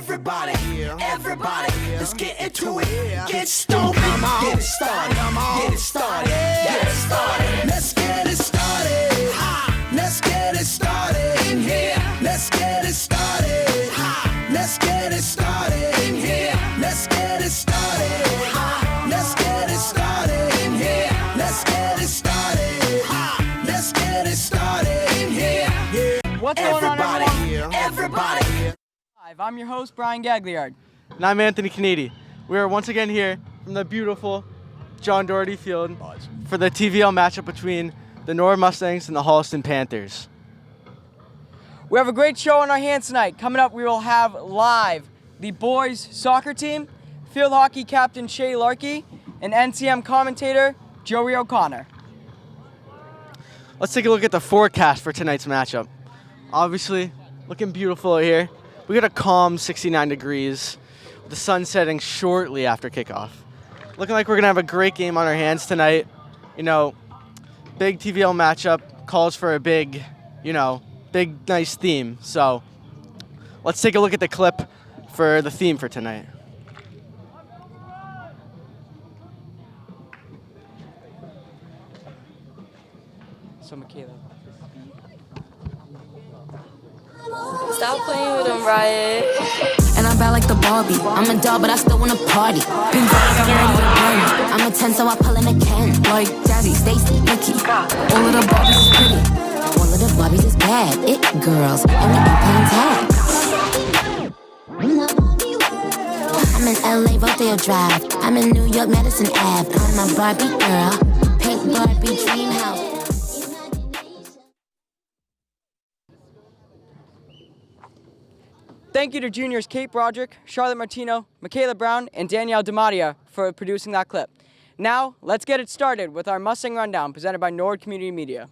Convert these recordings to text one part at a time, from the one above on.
Everybody, everybody, let's get into it. Get stoked, get it started, get it started, get it started. Let's get it started. Let's get it started in here. Let's get it started. Let's get it started in here. Let's get it started. Let's get it started in here. Let's get it started. Let's get it started in here. What's going on, everyone? Everybody. I'm your host, Brian Gagliard. And I'm Anthony Canidi. We are once again here from the beautiful John Doherty Field for the TVL matchup between the Norwood Mustangs and the Holliston Panthers. We have a great show on our hands tonight. Coming up, we will have live the boys soccer team, field hockey captain Shay Larkey, and NCM commentator Joey O'Connor. Let's take a look at the forecast for tonight's matchup. Obviously, looking beautiful here. We got a calm 69 degrees, with the sun setting shortly after kickoff. Looking like we're going to have a great game on our hands tonight. You know, big TVL matchup calls for a big, big, nice theme. So let's take a look at the clip for the theme for tonight. So, Michaela. Stop playing with him, Riot. And I'm bad like the Barbie. I'm a doll, but I still wanna party. Pink bodies, I'm ready to burn. I'm a 10, so I pull in a can. Like Jazzy, Stacy, Nikki. All of the Barbies is pretty. All of the Barbies is bad. It girls, and we ain't playing tag. I'm in LA, Rodeo Drive. I'm in New York, Madison Ave. I'm a Barbie girl. Pink Barbie dream house. Thank you to juniors Kate Broderick, Charlotte Martino, Michaela Brown, and Danielle DiMattia for producing that clip. Now, let's get it started with our Mustang Rundown presented by Norwood Community Media.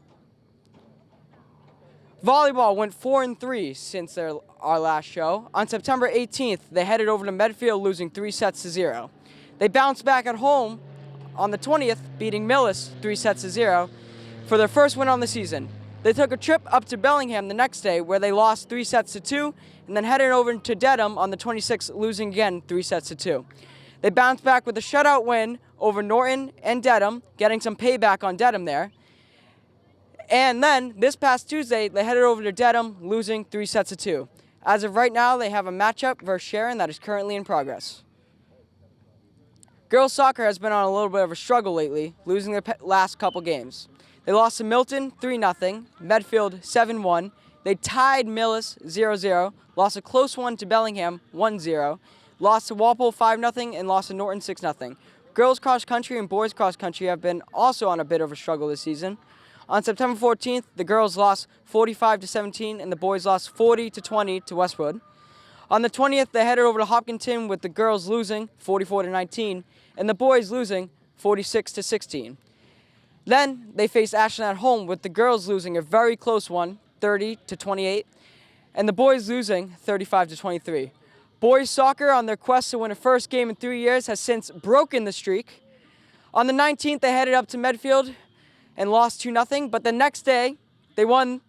Volleyball went 4-3 since our last show. On September 18th, they headed over to Medfield, losing 3-0. They bounced back at home on the 20th, beating Millis 3-0 for their first win on the season. They took a trip up to Bellingham the next day, where they lost 3-2, and then headed over to Dedham on the 26th, losing again 3-2. They bounced back with a shutout win over Norton and Dedham, getting some payback on Dedham there. And then, this past Tuesday, they headed over to Dedham, losing 3-2. As of right now, they have a matchup versus Sharon that is currently in progress. Girls soccer has been on a little bit of a struggle lately, losing their last couple games. They lost to Milton 3-0, Medfield 7-1. They tied Millis 0-0, lost a close one to Bellingham 1-0, lost to Walpole 5-0, and lost to Norton 6-0. Girls cross country and boys cross country have been also on a bit of a struggle this season. On September 14th, the girls lost 45-17 and the boys lost 40-20 to Westwood. On the 20th, they headed over to Hopkinton with the girls losing 44-19 and the boys losing 46-16. Then they faced Ashland at home with the girls losing a very close one, 30-28, and the boys losing 35-23. Boys soccer, on their quest to win a first game in 3 years, has since broken the streak. On the 19th, they headed up to Medfield and lost 2-0, but the next day, they won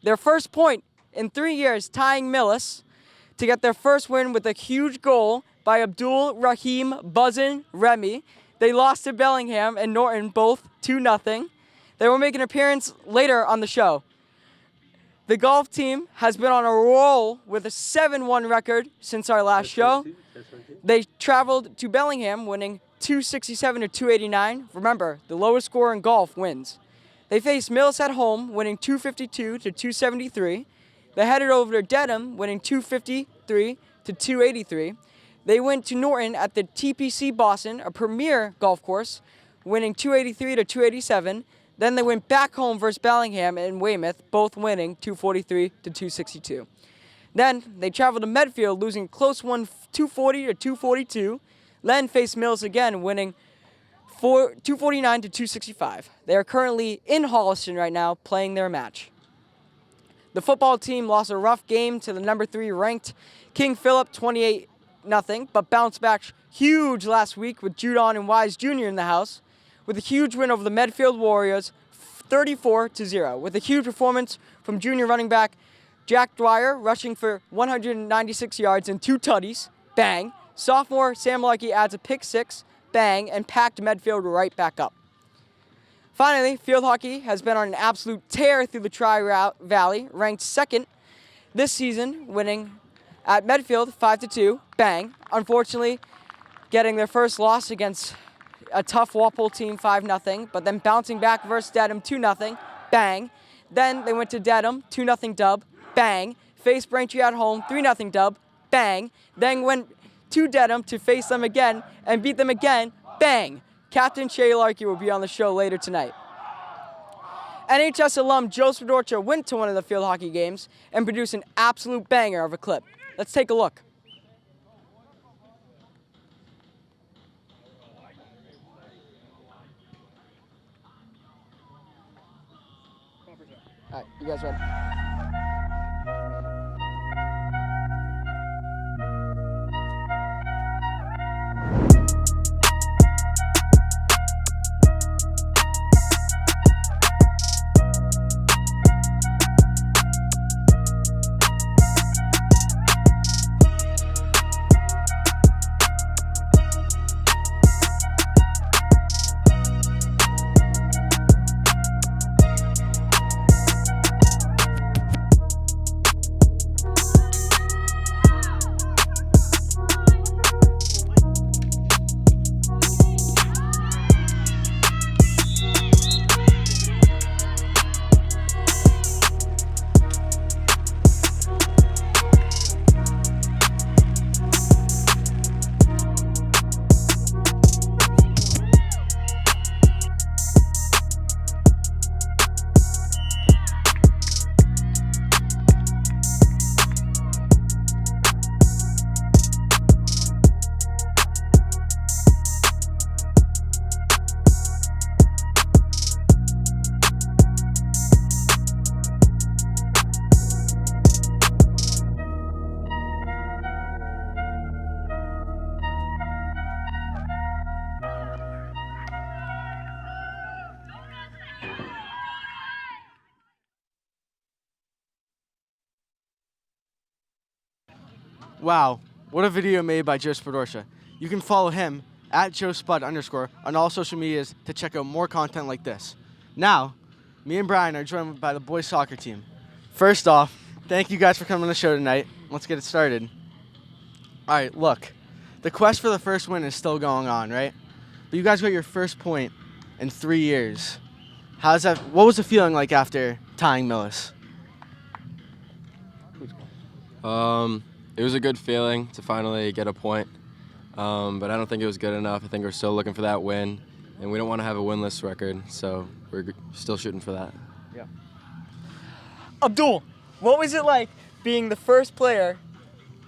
their first point in 3 years, tying Millis to get their first win with a huge goal by Abdul Rahim Buzzin Remy. They lost to Bellingham and Norton, both 2-0. They will make an appearance later on the show. The golf team has been on a roll with a 7-1 record since our last show. They traveled to Bellingham, winning 267-289. Remember, the lowest score in golf wins. They faced Millis at home, winning 252-273. They headed over to Dedham, winning 253-283. They went to Norton at the TPC Boston, a premier golf course, winning 283-287. Then they went back home versus Bellingham and Weymouth, both winning 243-262. Then they traveled to Medfield, losing a close one, 240-242. Then faced Mills again, winning 249-265. They are currently in Holliston right now, playing their match. The football team lost a rough game to the number 3 ranked King Philip 28-0, but bounced back huge last week with Judon and Wise Jr. in the house, with a huge win over the Medfield Warriors 34-0, with a huge performance from junior running back Jack Dwyer rushing for 196 yards and 2 tutties. Bang. Sophomore Sam Larkey adds a pick 6. Bang. And packed Medfield right back up. Finally, field hockey has been on an absolute tear through the Tri-Valley, ranked 2nd this season, winning at Medfield 5-2. Bang. Unfortunately, getting their first loss against a tough Walpole team 5-0, but then bouncing back versus Dedham 2-0. Bang. Then they went to Dedham 2-0 dub. Bang. Faced Braintree at home 3-0 dub. Bang. Then went to Dedham to face them again and beat them again. Bang. Captain Shay Larkey will be on the show later tonight. NHS alum Joe Spadorcha went to one of the field hockey games and produced an absolute banger of a clip. Let's take a look. All right, you guys ready? Wow, what a video made by Joe Spadorcha. You can follow him at @JoeSpud_ on all social medias to check out more content like this. Now, me and Brian are joined by the boys soccer team. First off, thank you guys for coming on the show tonight. Let's get it started. All right, look, the quest for the first win is still going on, right? But you guys got your first point in 3 years. How's that? What was the feeling like after tying Millis? It was a good feeling to finally get a point, but I don't think it was good enough. I think we're still looking for that win, and we don't want to have a winless record, so we're still shooting for that. Yeah. Abdul, what was it like being the first player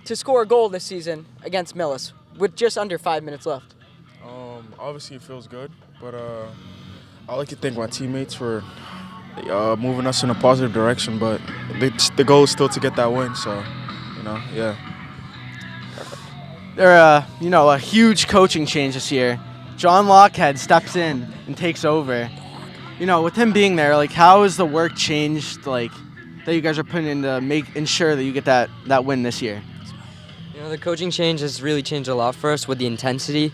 to score a goal this season against Millis with just under 5 minutes left? Obviously, it feels good, but I like to thank my teammates for moving us in a positive direction. But the goal is still to get that win. So, yeah. They're a huge coaching change this year. John Lockhead steps in and takes over. With him being there, how has the work changed, that you guys are putting in to ensure that you get that win this year? The coaching change has really changed a lot for us with the intensity.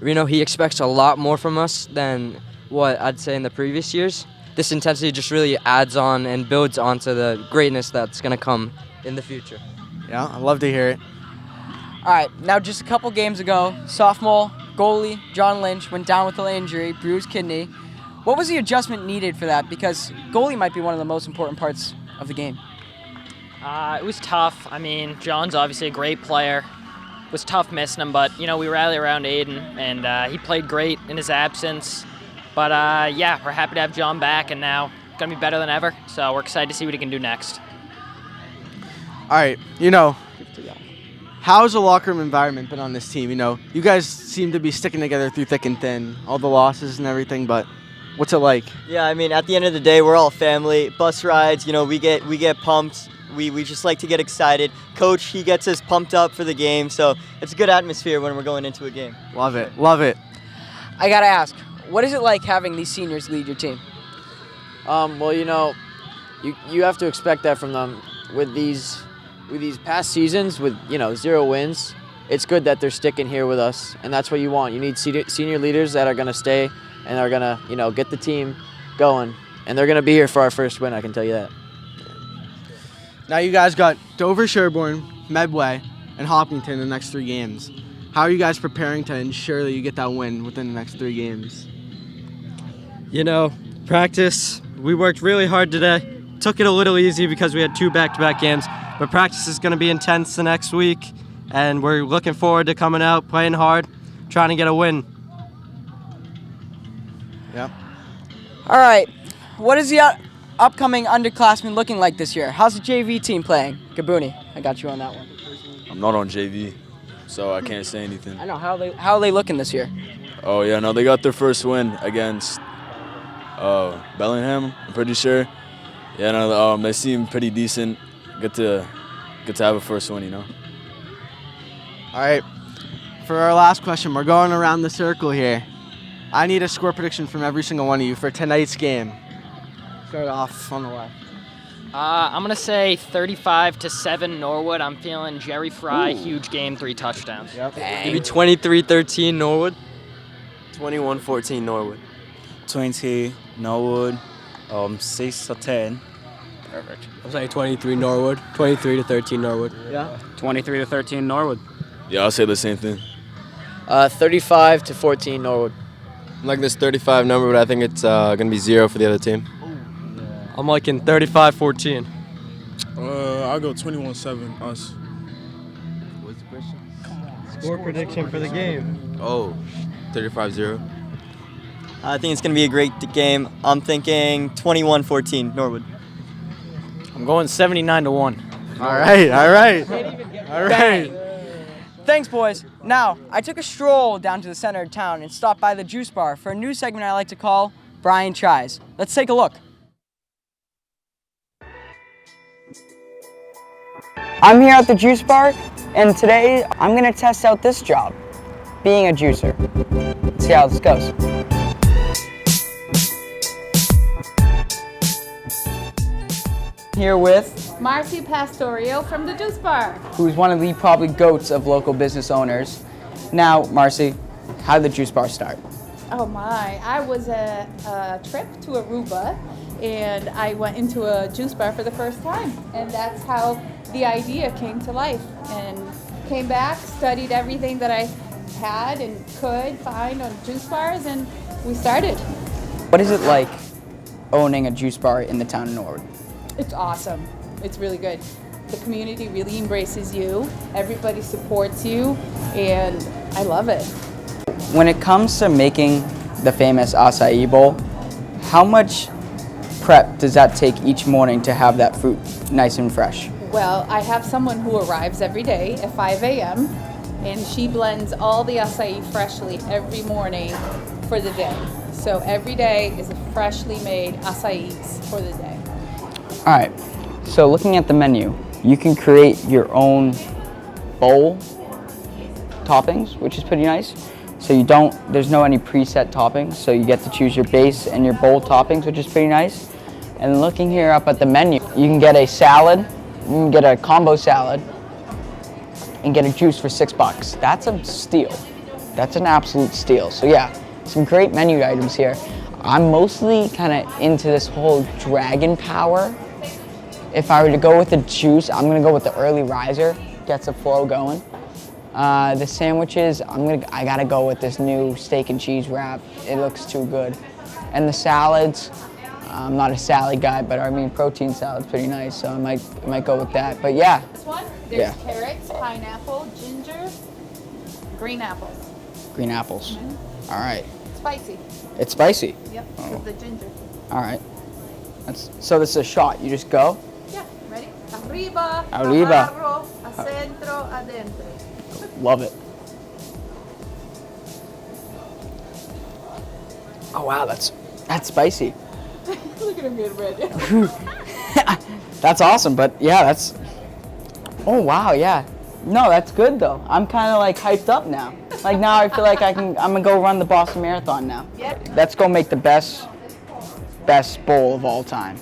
He expects a lot more from us than what I'd say in the previous years. This intensity just really adds on and builds onto the greatness that's going to come in the future. Yeah, I'd love to hear it. All right, now just a couple games ago, sophomore goalie John Lynch went down with an injury, bruised kidney. What was the adjustment needed for that? Because goalie might be one of the most important parts of the game. It was tough. I mean, John's obviously a great player. It was tough missing him, but, we rallied around Aiden, and he played great in his absence. But, we're happy to have John back, and now it's going to be better than ever. So we're excited to see what he can do next. All right, how's the locker room environment been on this team? You guys seem to be sticking together through thick and thin, all the losses and everything, but what's it like? Yeah, I mean, at the end of the day, we're all family. Bus rides, we get pumped. We just like to get excited. Coach, he gets us pumped up for the game, so it's a good atmosphere when we're going into a game. Love it, love it. I got to ask, what is it like having these seniors lead your team? Well, you have to expect that from them. with these past seasons with 0 wins, it's good that they're sticking here with us, and that's what you want. You need senior leaders that are going to stay and are going to get the team going, and they're going to be here for our first win, I can tell you that. Now you guys got Dover, Sherborne, Medway, and Hopkinton in the next 3 games. How are you guys preparing to ensure that you get that win within the next 3 games? Practice, we worked really hard today. Took it a little easy because we had 2 back-to-back games, but practice is going to be intense the next week, and we're looking forward to coming out, playing hard, trying to get a win. Yep. All right. What is the upcoming underclassmen looking like this year? How's the JV team playing? Gabooni, I got you on that one. I'm not on JV, so I can't say anything. I know. How are they looking this year? Oh, yeah, no, they got their first win against Bellingham, I'm pretty sure. Yeah, no, they seem pretty decent. Good to have a first win, All right. For our last question, we're going around the circle here. I need a score prediction from every single one of you for tonight's game. Start off on the left. I'm going to say 35-7 Norwood. I'm feeling Jerry Fry, huge game, 3 touchdowns. Yep. Maybe 23-13 Norwood. 21-14 Norwood. 20 Norwood, 6-10. Perfect. I'll say 23 Norwood, 23-13 Norwood. Yeah. 23-13 Norwood. Yeah, I'll say the same thing. 35-14 Norwood. I'm liking this 35 number, but I think it's going to be 0 for the other team. I'm liking 35-14. I'll go 21-7 us. What's the question? Score prediction for the game. Oh, 35-0. I think it's going to be a great game. I'm thinking 21-14 Norwood. I'm going 79-1. All right. Thanks, boys. Now, I took a stroll down to the center of town and stopped by the Juice Bar for a new segment I like to call Brian Tries. Let's take a look. I'm here at the Juice Bar, and today I'm going to test out this job, being a juicer. Let's see how this goes. Here with Marcy Pastorio from the Juice Bar. who's one of the probably goats of local business owners. Now, Marcy, how did the Juice Bar start? Oh my, I was a trip to Aruba and I went into a juice bar for the first time. And that's how the idea came to life. And came back, studied everything that I had and could find on juice bars, and we started. What is it like owning a juice bar in the town of Norwood? It's awesome. It's really good. The community really embraces you. Everybody supports you, and I love it. When it comes to making the famous acai bowl, how much prep does that take each morning to have that fruit nice and fresh? Well, I have someone who arrives every day at 5 a.m. and she blends all the acai freshly every morning for the day. So every day is a freshly made acais for the day. All right, so looking at the menu, you can create your own bowl toppings, which is pretty nice. So there's no any preset toppings, so you get to choose your base and your bowl toppings, which is pretty nice. And looking here up at the menu, you can get a salad, you can get a combo salad, and get a juice for $6. That's a steal. That's an absolute steal. So yeah, some great menu items here. I'm mostly kind of into this whole dragon power. If I were to go with a juice, I'm gonna go with the early riser, gets the flow going. The sandwiches, I gotta go with this new steak and cheese wrap. It looks too good. And the salads, I'm not a salad guy, but I mean protein salad's pretty nice, so I might go with that. But yeah. This one, there's carrots, pineapple, ginger, green apples. Green apples. All right. Spicy. It's spicy. Yep, with the ginger. All right. So this is a shot. You just go. Yeah, ready? Arriba, Arriba. abajo, a centro, adentro. Love it. Oh wow, that's spicy. Look at him getting red. That's awesome, but yeah, that's. Oh wow, yeah. No, that's good though. I'm kind of like hyped up now. Like now, I feel like I'm gonna go run the Boston Marathon now. Yep. Let's go make the best bowl of all time.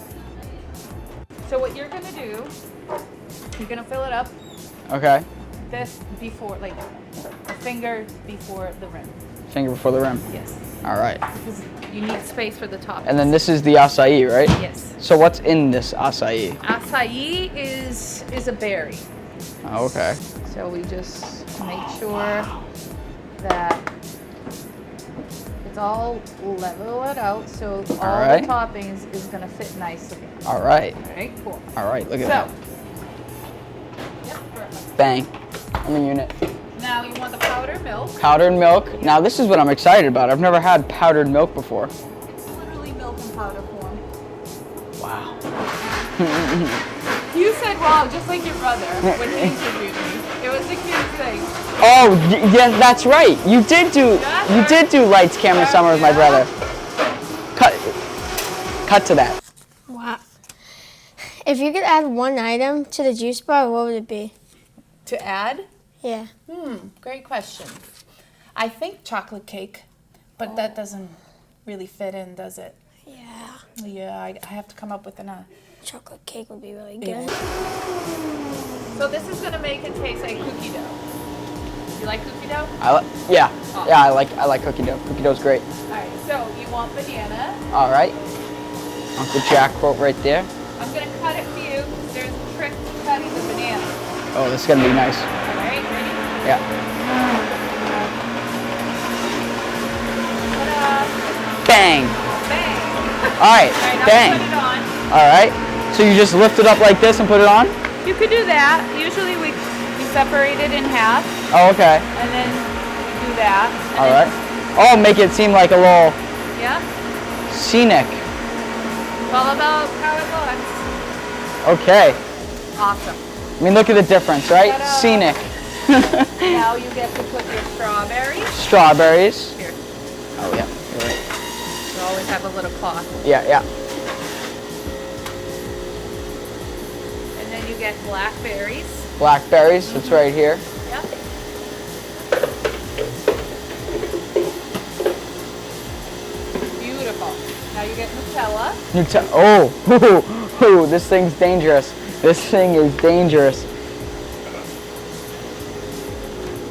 So what you're gonna do You're gonna fill it up. Okay. This before, like, a finger before the rim. Finger before the rim. Yes. All right. Because you need space for the top. And then this is the acai, right? Yes. So what's in this acai? Acai is a berry. Oh, okay. So we just make sure that it's all level it out so all right. the toppings is gonna fit nicely. All right. All right, cool. All right, look at So, that. Bang. I'm a unit. now you want the powdered milk. Powdered milk. Now this is what I'm excited about. I've never had powdered milk before. It's literally milk in powder form. Wow. You said wow, just like your brother when he interviewed me. It was the cutest thing. Oh, yeah, that's right. You did do lights, camera, summer with my brother. Cut to that. Wow. If you could add one item to the juice bar, what would it be? To add? Yeah. Great question. I think chocolate cake, but that doesn't really fit in, does it? Yeah. Yeah, I have to come up with an chocolate cake would be really good. Yeah. So this is gonna make it taste like cookie dough. You like cookie dough? Yeah, I like cookie dough. Cookie dough's great. All right. So you want banana? All right. Uncle Jack quote right there. I'm gonna cut it for you. There's a trick to cutting the banana. Oh, this is gonna be nice. All right. Ready? Yeah. Ta-da! Bang. Bang. All right. All right. Now Bang. put it on. All right. So you just lift it up like this and put it on? You could do that. Usually we separate it in half. Oh, okay. And then we do that. All right. Oh, make it seem like a little Yeah. scenic. It's all about how it looks. Okay. Awesome. I mean, look at the difference, right? Ta-da. Scenic. Now you get to put your strawberries. Strawberries. Here. Oh, yeah. You're right. You always have a little cloth. Yeah, yeah. And then you get blackberries. Blackberries. It's right here. Yep. Beautiful. Now you get Nutella. Oh, this thing's dangerous. This thing is dangerous.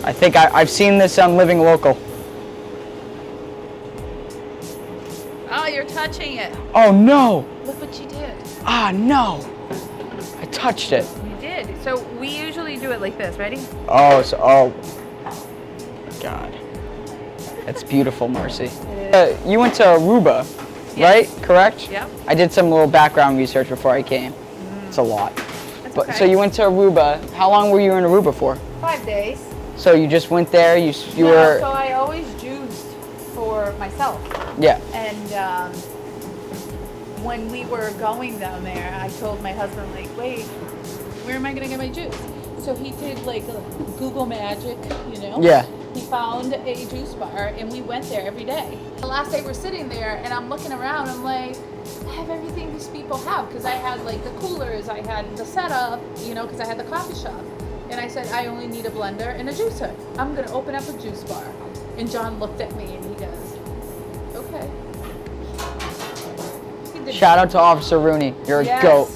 I think I've seen this on Living Local. Oh, you're touching it. Oh no! Look what you did. Ah no! I touched it. You did. So we usually do it like this. Ready? Oh, God. That's beautiful, Marcy. You went to Aruba, right? Correct? Yep. I did some little background research before I came. It's a lot. But okay. so you went to Aruba. How long were you in Aruba for? 5 days. So you just went there. You No, were. So I always juiced for myself. Yeah. And when we were going down there, I told my husband, like, wait, where am I gonna get my juice? So he did like Google magic, you know? Yeah. He found a juice bar and we went there every day. The last day we're sitting there and I'm looking around, I'm like, I have everything these people have, because I had like the coolers, I had the setup, you know, because I had the coffee shop. And I said, I only need a blender and a juicer. I'm gonna open up a juice bar. And John looked at me and he goes, okay. Shout out to Officer Rooney. You're a goat.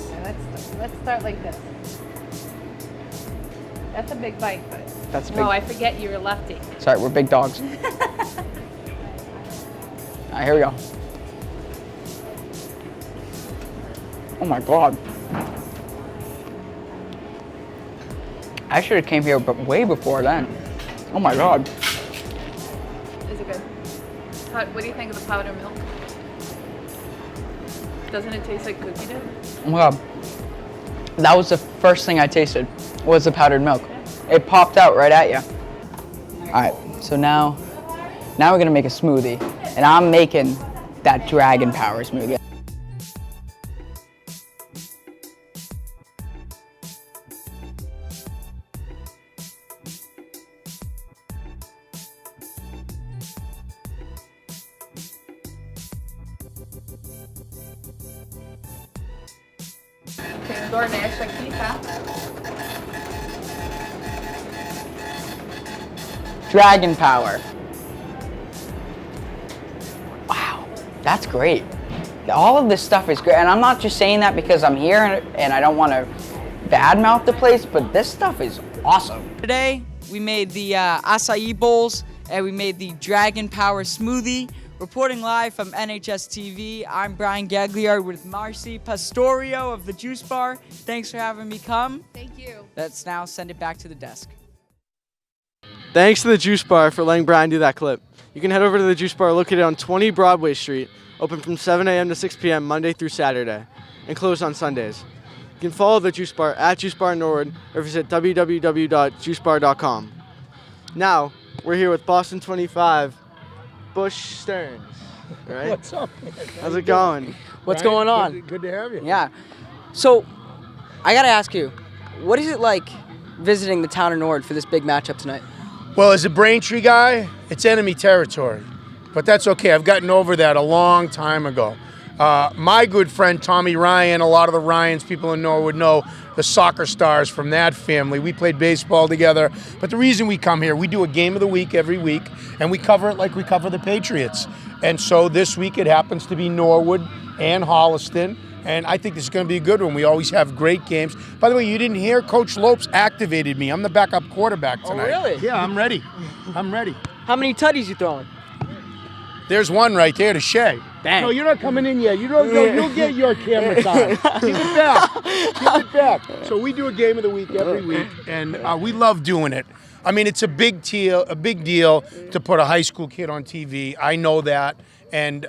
Let's start like this. That's a big bite, but That's a big. no, I forget you're a lefty. Sorry, we're big dogs. All right, here we go. Oh my God. I should have came here way before then. Oh my God. Is it good? What do you think of the powdered milk? Doesn't it taste like cookie dough? Oh my God. That was the first thing I tasted, was the powdered milk. It popped out right at you. All right, so now we're gonna make a smoothie. And I'm making that Dragon Power smoothie. Tem um Dorneste aqui, tá? Dragon Power. Wow, that's great. All of this stuff is great, and I'm not just saying that because I'm here and I don't want to badmouth the place, but this stuff is awesome. Today, we made the acai bowls and we made the Dragon Power smoothie. Reporting live from NHS-TV, I'm Brian Gagliard with Marcy Pastorio of the Juice Bar. Thanks for having me come. Thank you. Let's now send it back to the desk. Thanks to the Juice Bar for letting Brian do that clip. You can head over to the Juice Bar located on 20 Broadway Street, open from 7 a.m. to 6 p.m. Monday through Saturday, and closed on Sundays. You can follow the Juice Bar at Juice Bar Norwood or visit www.juicebar.com. Now, we're here with Boston 25, Bush Stearns. Right? What's up, man? How's it going? What's Brian, going on? Good to have you. Yeah. So, I gotta ask you, what is it like visiting the town of Norwood for this big matchup tonight? Well, as a Braintree guy, it's enemy territory. But that's okay. I've gotten over that a long time ago. My good friend Tommy Ryan, a lot of the Ryans people in Norwood know the soccer stars from that family. We played baseball together. But the reason we come here, we do a game of the week every week, and we cover it like we cover the Patriots. And so this week it happens to be Norwood and Holliston. And I think this is going to be a good one. We always have great games. By the way, you didn't hear Coach Lopes activated me. I'm the backup quarterback tonight. Oh, really? Yeah, I'm ready. I'm ready. How many tutties you throwing? There's one right there to Shea. Bang. No, you're not coming in yet. You'll get your camera time. Give it back. Give it back. So we do a game of the week every week, and we love doing it. I mean, it's a big deal to put a high school kid on TV. I know that. And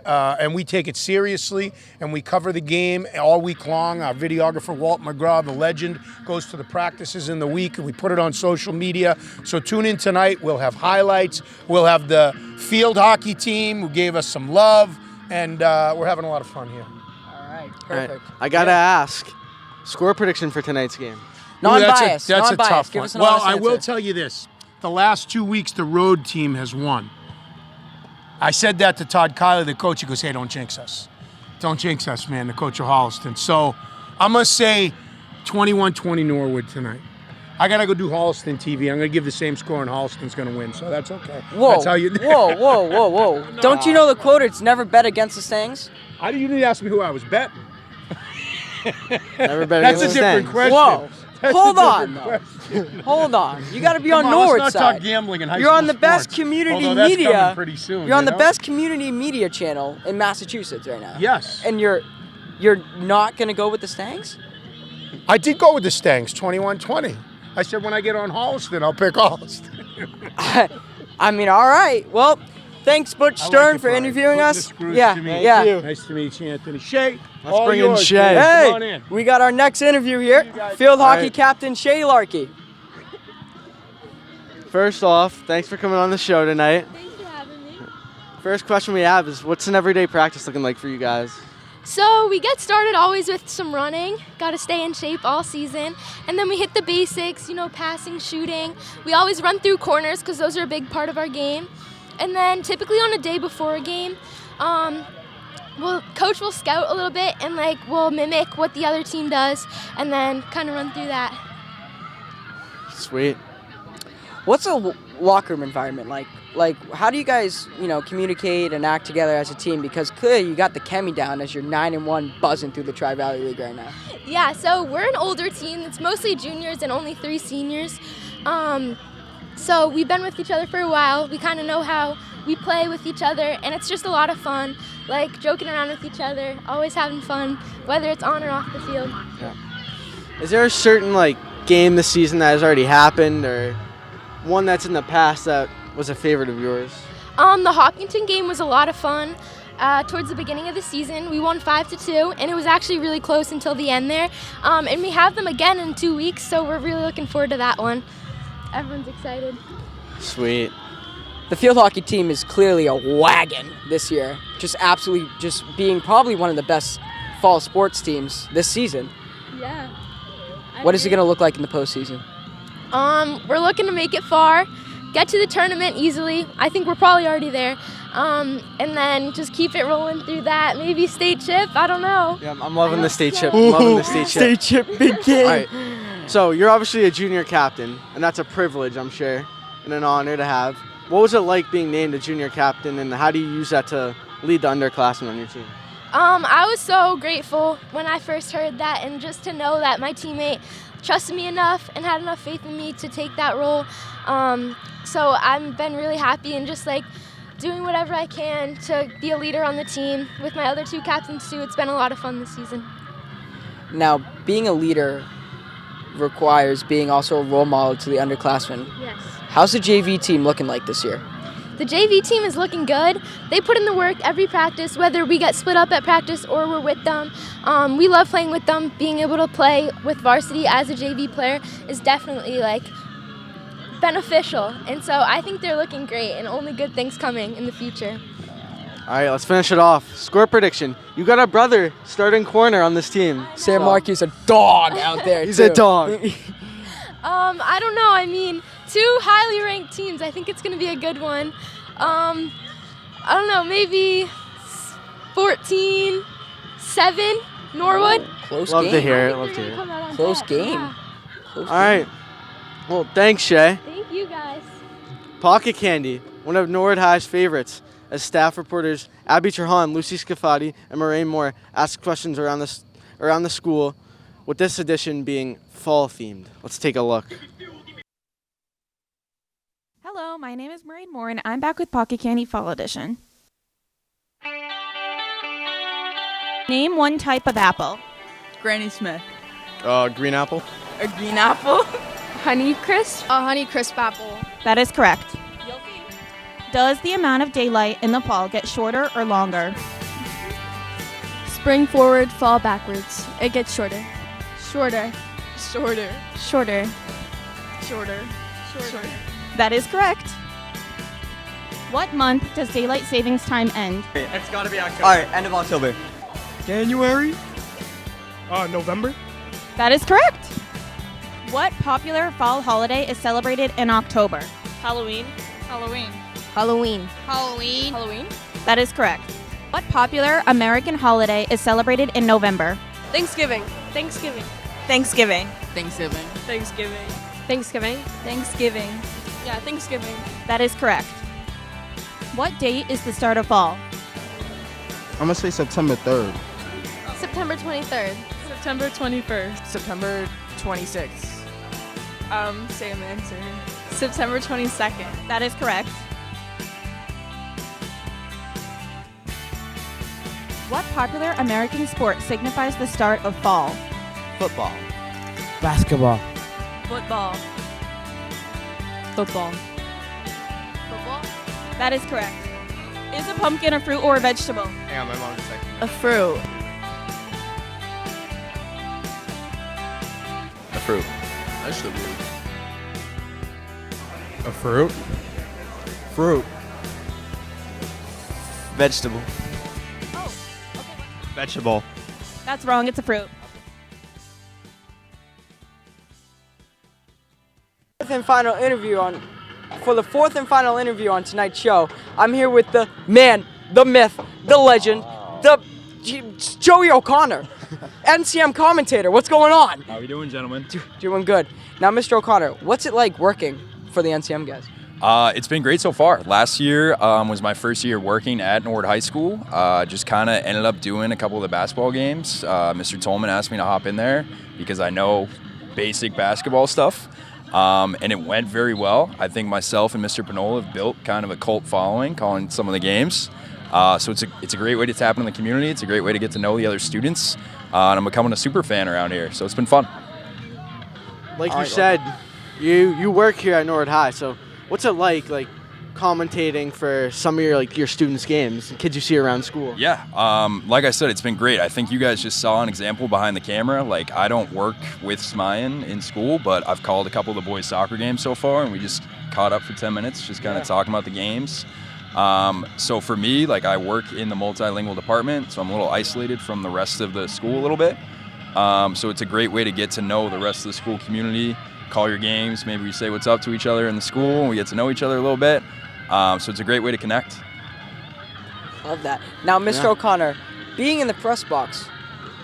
we take it seriously, and we cover the game all week long. Our videographer, Walt McGraw, the legend, goes to the practices in the week, and we put it on social media. So tune in tonight. We'll have highlights. We'll have the field hockey team who gave us some love, and we're having a lot of fun here. All right, perfect. All right. I got to ask, score prediction for tonight's game. Non-biased. That's a tough Give one. us an Well, honest I will answer. tell you this. The last 2 weeks, the road team has won. I said that to Todd Kiley, the coach. He goes, hey, don't jinx us. Don't jinx us, man, the coach of Holliston. So I'm going to say 21-20 Norwood tonight. I got to go do Holliston TV. I'm going to give the same score, and Holliston's going to win. So that's okay. Whoa, That's how you whoa. No. Don't you know the quote, it's never bet against the Stangs? You didn't ask me who I was betting. Never bet That's against a the different Stangs. question. Whoa. That's Hold a on, different though. question. Hold on. You got to be on Come Norwood's let's not side. talk gambling in high You're school on the best sports. community Although that's media. coming pretty soon, You're on you the know? best community media channel in Massachusetts right now. Yes. And you're not going to go with the Stangs? I did go with the Stangs, 21-20. I said when I get on Holliston, I'll pick Holliston. I mean, all right. Well, thanks, Butch I like Stern, it, for Brian. interviewing Putting us. the screws Yeah, to me. yeah. Nice to meet you, Anthony. Shay, Let's all bring in yours, Shay. man. Come on in. We got our next interview here. Field All hockey right. captain Shay Larkey. First off, thanks for coming on the show tonight. Thanks for having me. First question we have is, what's an everyday practice looking like for you guys? So we get started always with some running. Got to stay in shape all season. And then we hit the basics, passing, shooting. We always run through corners because those are a big part of our game. And then typically on a day before a game, coach will scout a little bit and we'll mimic what the other team does and then kind of run through that. Sweet. What's a locker room environment like? Like, how do you guys, communicate and act together as a team? Because clearly you got the chemi down as you're 9-1 buzzing through the Tri-Valley League right now. Yeah, so we're an older team. It's mostly juniors and only 3 seniors. So we've been with each other for a while. We kind of know how we play with each other, and it's just a lot of fun, joking around with each other, always having fun, whether it's on or off the field. Yeah. Is there a certain game this season that has already happened, or one that's in the past that was a favorite of yours? The Hopkinton game was a lot of fun. Towards the beginning of the season, we won 5-2, and it was actually really close until the end there. And we have them again in 2 weeks, so we're really looking forward to that one. Everyone's excited. Sweet. The field hockey team is clearly a wagon this year. Just absolutely being probably one of the best fall sports teams this season. Yeah. What is it going to look like in the postseason? We're looking to make it far, get to the tournament easily. I think we're probably already there. And then just keep it rolling through that. Maybe state chip, I don't know. Yeah, I'm loving the state chip. I'm loving the state chip. State chip, big game. All right. So you're obviously a junior captain, and that's a privilege, I'm sure, and an honor to have. What was it like being named a junior captain, and how do you use that to lead the underclassmen on your team? I was so grateful when I first heard that, and just to know that my teammate trusted me enough and had enough faith in me to take that role. So I've been really happy and just like doing whatever I can to be a leader on the team with my other 2 captains too. It's been a lot of fun this season. Now, being a leader requires being also a role model to the underclassmen. Yes. How's the JV team looking like this year? The JV team is looking good. They put in the work every practice, whether we get split up at practice or we're with them. We love playing with them. Being able to play with varsity as a JV player is definitely like beneficial. And so I think they're looking great and only good things coming in the future. All right, let's finish it off. Score prediction. You got a brother starting corner on this team. Sam Markey's a dog out there. He's a dog. I don't know. I mean, 2 highly ranked teams. I think it's going to be a good one. I don't know, maybe 14-7 Norwood. Close Love game. to hear it. Love to hear it. Close game. Yeah. Close All right. Well, thanks, Shay. Thank you guys. Pocket Candy, one of Norwood High's favorites, as staff reporters Abby Trahan, Lucy Scafati, and Moraine Moore ask questions around the school, with this edition being fall-themed. Let's take a look. Hello, my name is Moraine Moore, and I'm back with Pocket Candy Fall Edition. Name one type of apple. Granny Smith. Green apple. A green apple. Honey Crisp. A Honey Crisp apple. That is correct. Does the amount of daylight in the fall get shorter or longer? Spring forward, fall backwards. It gets shorter. Shorter. Shorter. Shorter. Shorter. Shorter. That is correct. What month does daylight savings time end? It's got to be October. All right, end of October. January. November. That is correct. What popular fall holiday is celebrated in October? Halloween. Halloween. Halloween. Halloween. Halloween. That is correct. What popular American holiday is celebrated in November? Thanksgiving. Thanksgiving. Thanksgiving. Thanksgiving. Thanksgiving. Thanksgiving. Thanksgiving. Yeah, Thanksgiving. That is correct. What date is the start of fall? I'm gonna say September 3rd. September 23rd. September 21st. September 26th. Same answer. September 22nd. That is correct. What popular American sport signifies the start of fall? Football. Basketball. Football. Football. Football. That is correct. Is a pumpkin a fruit or a vegetable? Hang on, my mom just texted me. A fruit. A fruit. Vegetable. A fruit. Fruit. Vegetable. Vegetable. That's wrong. It's a fruit. For the fourth and final interview on tonight's show, I'm here with the man, the myth, the legend, Joey O'Connor, NCM commentator. What's going on? How are we doing, gentlemen? Doing good. Now, Mr. O'Connor, what's it like working for the NCM guys? It's been great so far. Last year was my first year working at Norwood High School. Just kind of ended up doing a couple of the basketball games. Mr. Tolman asked me to hop in there because I know basic basketball stuff. And it went very well. I think myself and Mr. Panola have built kind of a cult following calling some of the games. So it's a great way to tap into the community. It's a great way to get to know the other students. And I'm becoming a super fan around here. So it's been fun. Like you said, you work here at Norwood High. So what's it like commentating for some of your students' games and kids you see around school? Yeah, like I said, it's been great. I think you guys just saw an example behind the camera. Like, I don't work with Smayan in school, but I've called a couple of the boys' soccer games so far, and we just caught up for 10 minutes, just kind of talking about the games. So for me, I work in the multilingual department, so I'm a little isolated from the rest of the school a little bit. So it's a great way to get to know the rest of the school community, call your games, maybe we say what's up to each other in the school, and we get to know each other a little bit. So it's a great way to connect. Love that. Now, Mr. O'Connor, being in the press box,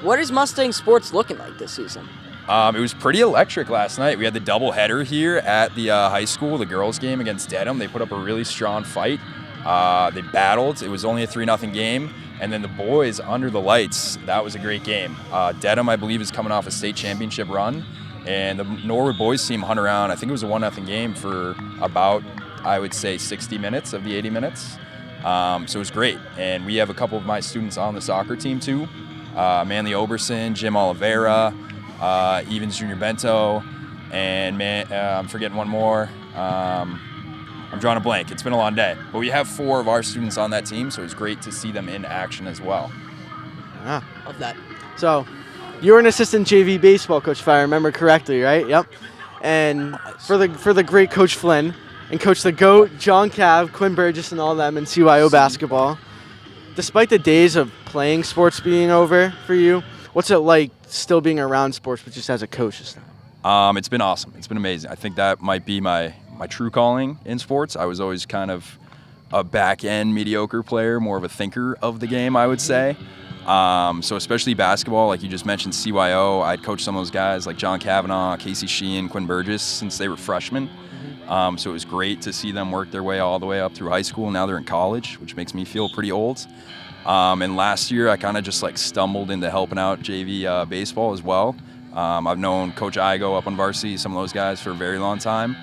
what is Mustang sports looking like this season? It was pretty electric last night. We had the doubleheader here at the high school, the girls' game against Dedham. They put up a really strong fight. They battled. It was only a 3-0 game. And then the boys under the lights, that was a great game. Dedham, I believe, is coming off a state championship run. And the Norwood boys team hung around. I think it was a 1-0 game for about, I would say, 60 minutes of the 80 minutes. So it was great. And we have a couple of my students on the soccer team too. Manley Oberson, Jim Oliveira, Evans Jr. Bento, and I'm forgetting one more. I'm drawing a blank. It's been a long day. But we have 4 of our students on that team, so it was great to see them in action as well. Yeah, love that. So, you're an assistant JV baseball coach, if I remember correctly, right? Yep. And for the great Coach Flynn and Coach the GOAT, John Cav, Quinn Burgess, and all them in CYO basketball. Despite the days of playing sports being over for you, what's it like still being around sports, but just as a coach this time? It's been awesome. It's been amazing. I think that might be my true calling in sports. I was always kind of a back-end mediocre player, more of a thinker of the game, I would say. So especially basketball, like you just mentioned, CYO, I'd coached some of those guys like John Kavanaugh, Casey Sheehan, Quinn Burgess since they were freshmen. So it was great to see them work their way all the way up through high school. Now they're in college, which makes me feel pretty old. And last year I kind of just like stumbled into helping out JV baseball as well. I've known Coach Igo up on varsity, some of those guys for a very long time.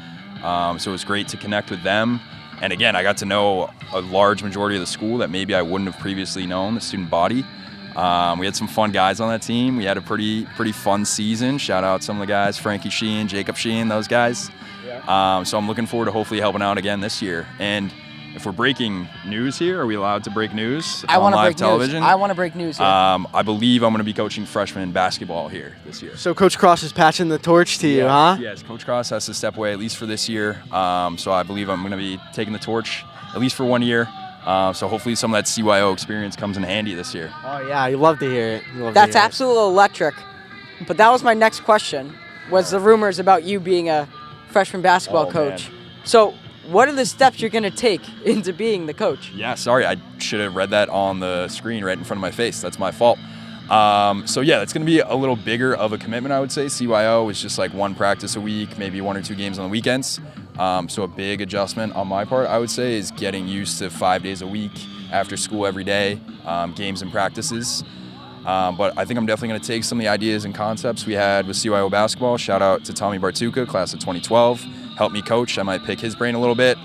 So it was great to connect with them. And again, I got to know a large majority of the school that maybe I wouldn't have previously known, the student body. We had some fun guys on that team. We had a pretty fun season. Shout out some of the guys, Frankie Sheehan, Jacob Sheehan, those guys. So I'm looking forward to hopefully helping out again this year. And if we're breaking news here, are we allowed to break news on live television? I want to break news here. I believe I'm going to be coaching freshman basketball here this year. So Coach Cross is passing the torch to you, huh? Yes, Coach Cross has to step away at least for this year. So I believe I'm going to be taking the torch at least for 1 year. So hopefully some of that CYO experience comes in handy this year. Oh, yeah, you love to hear it. That's absolutely electric. But that was my next question, was the rumors about you being a freshman basketball coach. Man. So what are the steps you're going to take into being the coach? Yeah, sorry, I should have read that on the screen right in front of my face. That's my fault. So yeah, that's going to be a little bigger of a commitment, I would say. CYO is just like 1 practice a week, maybe 1 or 2 games on the weekends. So a big adjustment on my part, I would say, is getting used to 5 days a week after school every day, games and practices. But I think I'm definitely going to take some of the ideas and concepts we had with CYO basketball. Shout out to Tommy Bartuka, class of 2012. Helped me coach. I might pick his brain a little bit.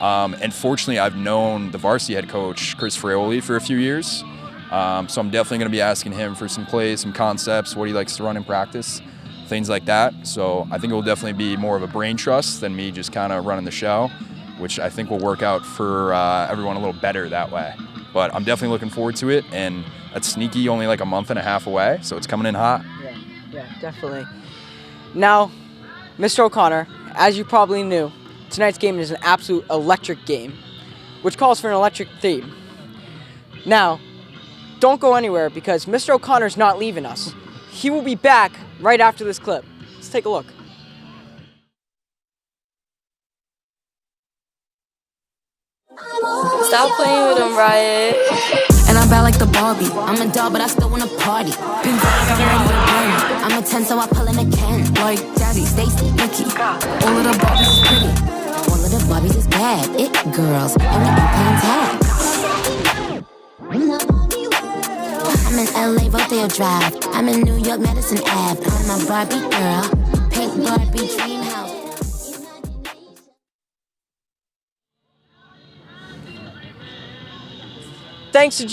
And fortunately, I've known the varsity head coach, Chris Fraioli, for a few years. So I'm definitely going to be asking him for some plays, some concepts, what he likes to run in practice, things like that. So I think it will definitely be more of a brain trust than me just kind of running the show, which I think will work out for everyone a little better that way. But I'm definitely looking forward to it, and that's sneaky, only like a month and a half away, so it's coming in hot. Yeah, definitely. Now, Mr. O'Connor, as you probably knew, tonight's game is an absolute electric game, which calls for an electric theme. Now, don't go anywhere because Mr. O'Connor's not leaving us. He will be back right after this clip. Let's take a look. Stop playing with him, Riot. And I'm bad like the Barbie. I'm a doll, but I still wanna party. Pink bag, I'm ready to burn. I'm a 10, so I pull in a can. Like Jazzy, Stacy, Nikki. All of the Barbies is pretty. All of the Barbies is bad. It girls, and we be playing tag. I'm in LA, Rodeo Drive. I'm in New York, Madison Ave. I'm a Barbie girl. Pink Barbie dream house. Thanks to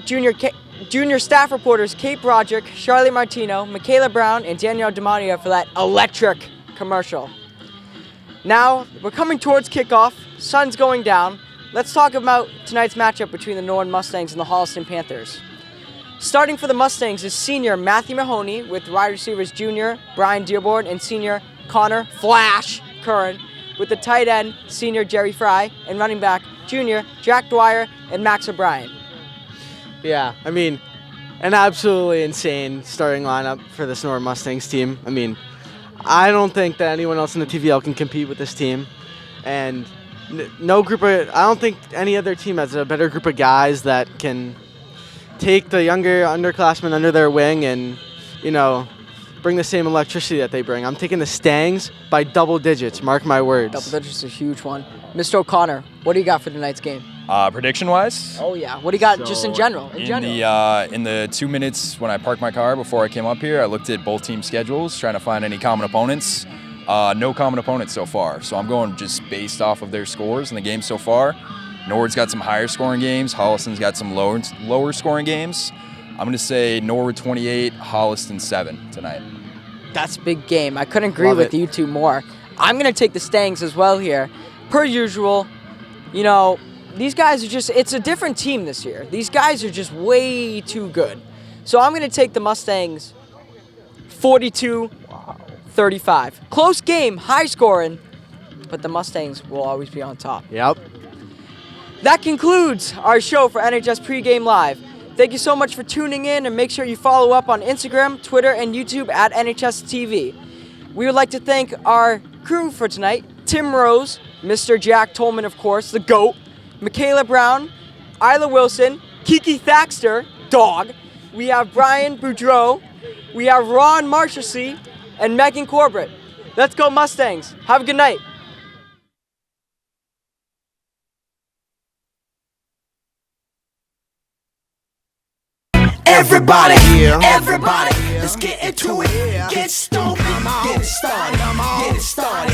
junior staff reporters Kate Broderick, Charlie Martino, Michaela Brown, and Danielle DiMaria for that electric commercial. Now, we're coming towards kickoff. Sun's going down. Let's talk about tonight's matchup between the Norwood Mustangs and the Holliston Panthers. Starting for the Mustangs is senior Matthew Mahoney with wide receivers junior Brian Dearborn and senior Connor Flash Curran with the tight end senior Jerry Fry and running back junior Jack Dwyer and Max O'Brien. Yeah, I mean, an absolutely insane starting lineup for this Norwood Mustangs team. I mean, I don't think that anyone else in the TVL can compete with this team. And I don't think any other team has a better group of guys that can take the younger underclassmen under their wing and, bring the same electricity that they bring. I'm taking the Stangs by double digits, mark my words. Double digits is a huge one. Mr. O'Connor, what do you got for tonight's game? Prediction-wise, Oh yeah. What do you got just in general? in the 2 minutes when I parked my car before I came up here, I looked at both team schedules, trying to find any common opponents. No common opponents so far, so I'm going just based off of their scores in the game so far. Norwood's got some higher scoring games. Holliston's got some lower scoring games. I'm going to say Norwood 28, Holliston 7 tonight. That's a big game. I couldn't agree Love with it. you two more. I'm going to take the Stangs as well here. Per usual, you know, these guys are just, it's a different team this year. These guys are just way too good. So I'm going to take the Mustangs 42-35. Close game, high scoring, but the Mustangs will always be on top. Yep. That concludes our show for NHS Pregame Live. Thank you so much for tuning in, and make sure you follow up on Instagram, Twitter, and YouTube at NHS-TV. We would like to thank our crew for tonight: Tim Rose, Mr. Jack Tolman, of course, the GOAT, Michaela Brown, Isla Wilson, Kiki Thaxter, dog. We have Brian Boudreau, we have Ron Marshalsea, and Megan Corbett. Let's go Mustangs. Have a good night. Everybody, everybody, let's get into it. Get stupid, get it started, get it started.